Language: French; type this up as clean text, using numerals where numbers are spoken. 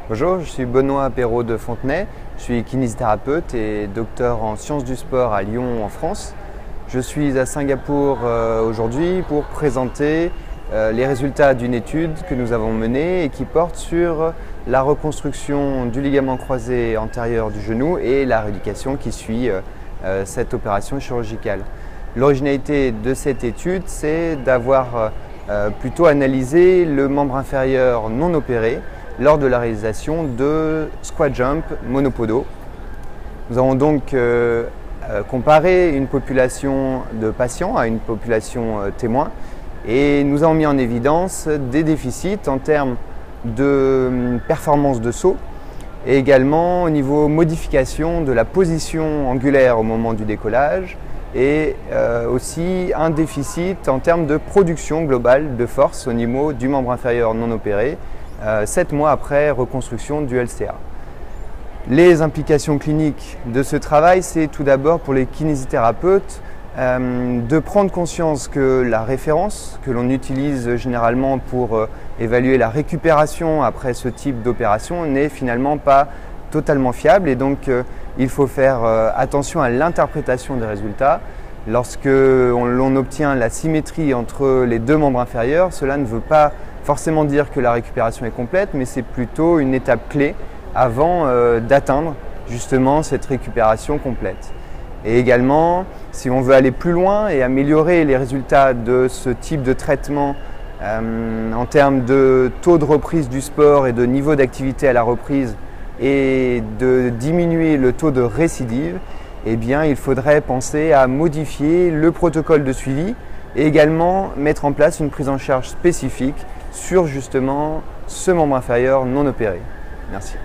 Bonjour, je suis Benoît Perrault de Fontenay, je suis kinésithérapeute et docteur en sciences du sport à Lyon en France. Je suis à Singapour aujourd'hui pour présenter les résultats d'une étude que nous avons menée et qui porte sur la reconstruction du ligament croisé antérieur du genou et la rééducation qui suit cette opération chirurgicale. L'originalité de cette étude, c'est d'avoir plutôt analysé le membre inférieur non opéré lors de la réalisation de squat jump monopodo. Nous avons donc comparé une population de patients à une population témoin et nous avons mis en évidence des déficits en termes de performance de saut et également au niveau modification de la position angulaire au moment du décollage et aussi un déficit en termes de production globale de force au niveau du membre inférieur non opéré 7 mois après reconstruction du LCA. Les implications cliniques de ce travail, c'est tout d'abord pour les kinésithérapeutes de prendre conscience que la référence que l'on utilise généralement pour évaluer la récupération après ce type d'opération n'est finalement pas totalement fiable et donc il faut faire attention à l'interprétation des résultats. Lorsque l'on obtient la symétrie entre les deux membres inférieurs, cela ne veut pas forcément dire que la récupération est complète, mais c'est plutôt une étape clé avant d'atteindre justement cette récupération complète. Et également, si on veut aller plus loin et améliorer les résultats de ce type de traitement en termes de taux de reprise du sport et de niveau d'activité à la reprise et de diminuer le taux de récidive, eh bien, il faudrait penser à modifier le protocole de suivi et également mettre en place une prise en charge spécifique sur justement ce membre inférieur non opéré. Merci.